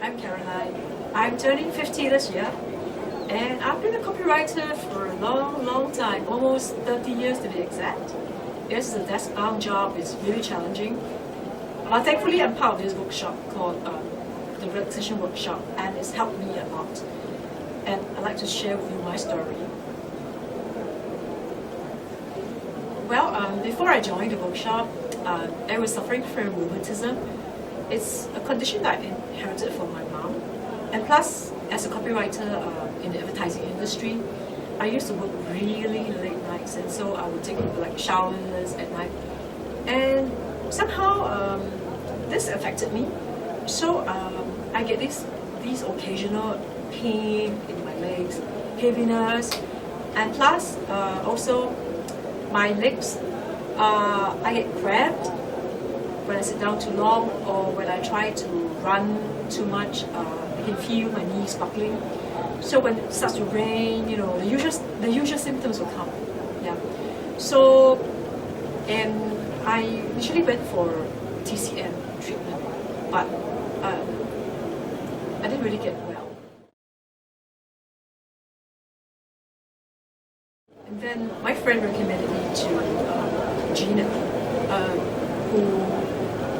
I'm Caroline. I'm turning 50 this year, and I've been a copywriter for a long time, almost 30 years to be exact. This is a desk-bound job, it's really challenging. Thankfully, I'm part of this workshop called the Relaxation Workshop, and it's helped me a lot. And I'd like to share with you my story. Well, before I joined the workshop, I was suffering from rheumatism. It's a condition that I inherited from my mom. And plus, as a copywriter in the advertising industry, I used to work really late nights, and so I would take like showers at night. And somehow this affected me. So I get these occasional pain in my legs, heaviness, and plus also my legs, I get cramped when I sit down too long, or when I try to run too much. I can feel my knees buckling. So when it starts to rain, the usual symptoms will come. Yeah. So, and I initially went for TCM treatment, but I didn't really get well. And then my friend recommended me to Gina, who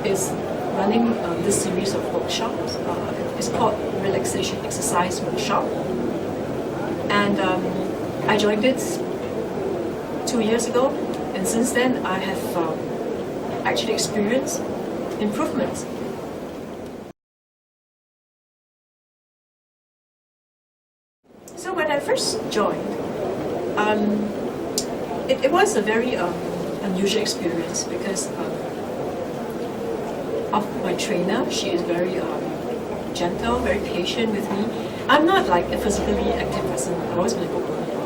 is running this series of workshops. It's called Relaxation Exercise Workshop. And I joined it 2 years ago, and since then I have actually experienced improvements. So when I first joined, it was a very unusual experience because of my trainer. She is very gentle, very patient with me. I'm not like a physically active person. I always been a book learner.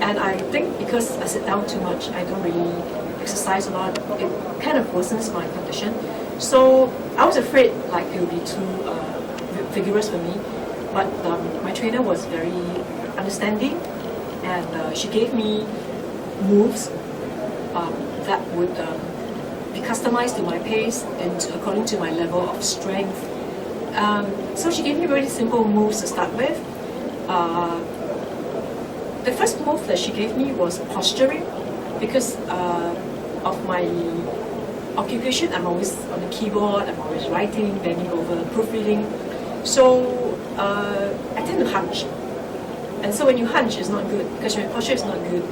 And I think because I sit down too much, I don't really exercise a lot, it kind of worsens my condition. So I was afraid like it would be too vigorous for me. But my trainer was very understanding, and she gave me moves that would be customized to my pace and according to my level of strength. So she gave me very simple moves to start with. The first move that she gave me was posturing, because of my occupation. I'm always on the keyboard, I'm always writing, bending over, proofreading. So I tend to hunch. And so when you hunch, it's not good, because when your posture is not good,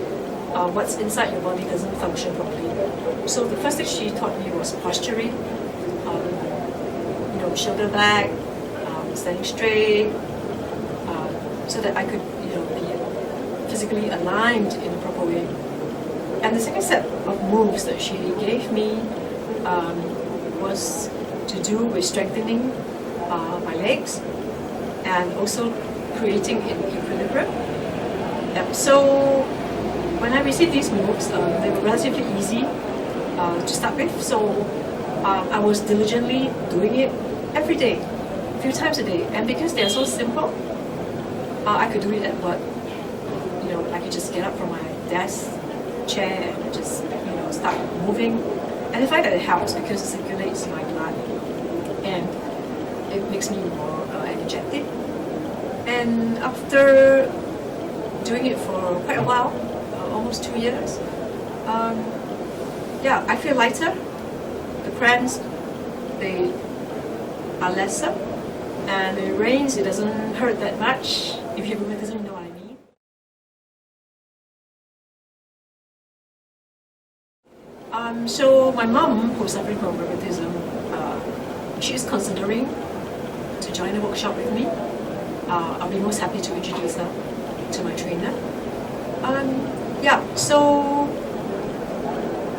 what's inside your body doesn't function properly. So the first thing she taught me was posturing, shoulder back, standing straight, so that I could be physically aligned in a proper way. And the second set of moves that she gave me was to do with strengthening my legs and also creating an equilibrium. So when I received these moves, they were relatively easy to start with. So I was diligently doing it every day, a few times a day. And because they are so simple, I could do it at work. I could just get up from my desk, chair, and just start moving. And I find that it helps because it circulates my blood and it makes me more energetic. And after doing it for quite a while, almost 2 years, I feel lighter. The cramps, they are lesser, and it rains, it doesn't hurt that much. If you have rheumatism, you know what I mean. So my mom, who's suffering from rheumatism, she's considering to join the workshop with me. I'll be most happy to introduce her to my trainer. So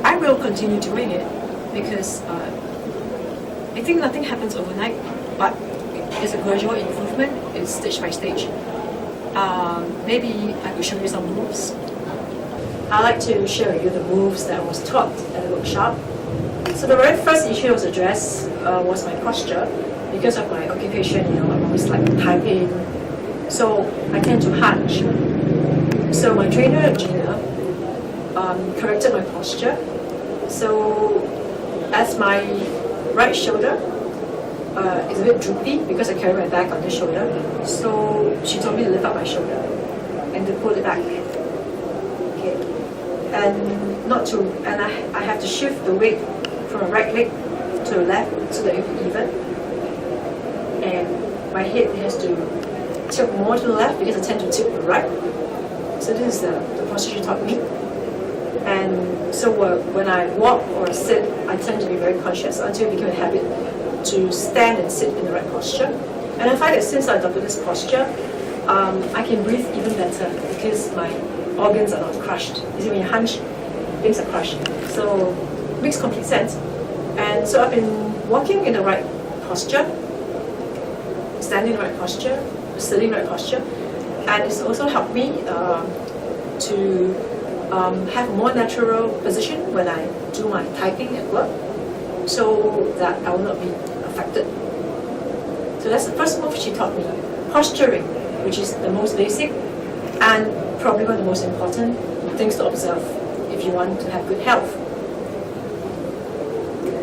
I will continue doing it because I think nothing happens overnight, but it's a gradual improvement. It's stage by stage. Maybe I could show you some moves. I'd like to show you the moves that I was taught at the workshop. So the very first issue I was addressed was my posture. Because of my occupation, I'm always like typing, so I tend to hunch. So my trainer, Gina, corrected my posture. So as my right shoulder is a bit droopy because I carry my bag on the shoulder. So she told me to lift up my shoulder and to pull it back. Okay, and not to, and I have to shift the weight from my right leg to the left so that it will be even. And my head has to tilt more to the left because I tend to tilt to the right. So this is the posture she taught me. And so when I walk or sit, I tend to be very conscious until it became a habit to stand and sit in the right posture. And I find that since I adopted this posture, I can breathe even better because my organs are not crushed. You see, when you hunch, things are crushed. So it makes complete sense. And so I've been walking in the right posture, standing in the right posture, sitting in the right posture, and it's also helped me to have a more natural position when I do my typing at work, so that I will not be affected. So that's the first move she taught me, posturing, which is the most basic and probably one of the most important things to observe if you want to have good health.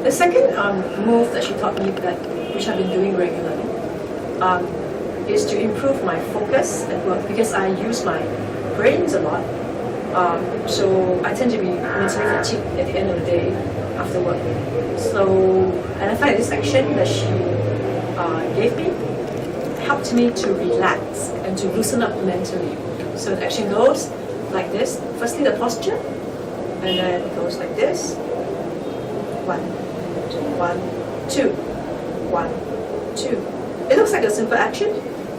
The second move that she taught me, which I've been doing regularly, is to improve my focus at work because I use my brains a lot. So I tend to be mentally fatigued at the end of the day after work. So, and I find this action that she gave me helped me to relax and to loosen up mentally. So the action goes like this. Firstly, the posture, and then it goes like this. 1, 2, 1, 2. It looks like a simple action,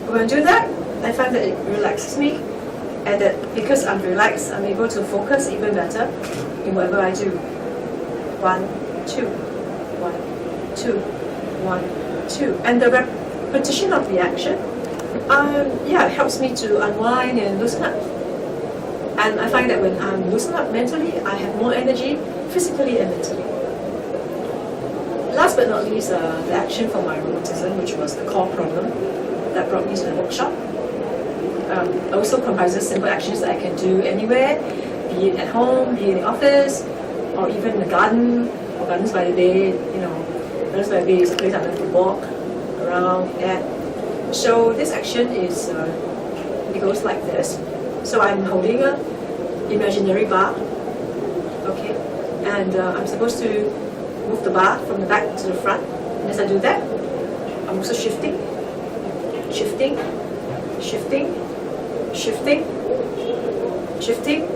but when I do that, I find that it relaxes me, and that because I'm relaxed, I'm able to focus even better in whatever I do. 1, 2, 1, 2, 1, 2, and the repetition of the action, it helps me to unwind and loosen up. And I find that when I'm loosened up mentally, I have more energy, physically and mentally. Last but not least, the action for my rheumatism, which was the core problem that brought me to the workshop, also comprises simple actions that I can do anywhere, be it at home, be it in the office, or even in the garden, or gardens by the bay. Gardens by the bay is a place I love to walk around at. So this action is, it goes like this. So I'm holding a imaginary bar, okay, and I'm supposed to move the bar from the back to the front. And as I do that, I'm also shifting, shifting, shifting, shifting, shifting,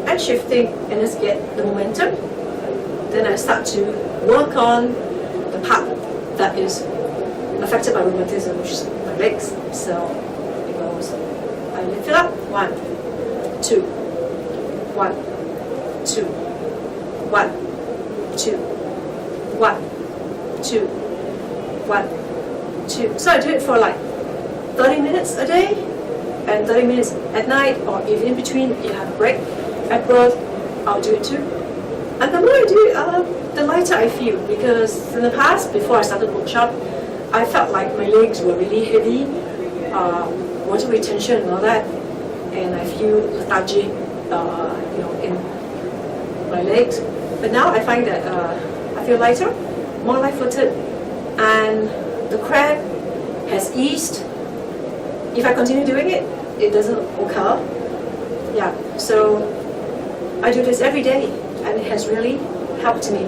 and shifting, and let's get the momentum. Then I start to work on the part that is affected by rheumatism, which is my legs. So it goes, I lift it up, 1, 2, 1, 2, 1, 2, 1, 2, 1, 2. So I do it for like 30 minutes a day and 30 minutes at night, or if in between you have a break at work, I'll do it too. And the more I do it, the lighter I feel, because in the past, before I started workshop, I felt like my legs were really heavy, water retention and all that, and I feel lethargic, in my legs. But now I find that I feel lighter, more light-footed, and the cramp has eased. If I continue doing it, it doesn't occur. Yeah, so I do this every day, and it has really helped me.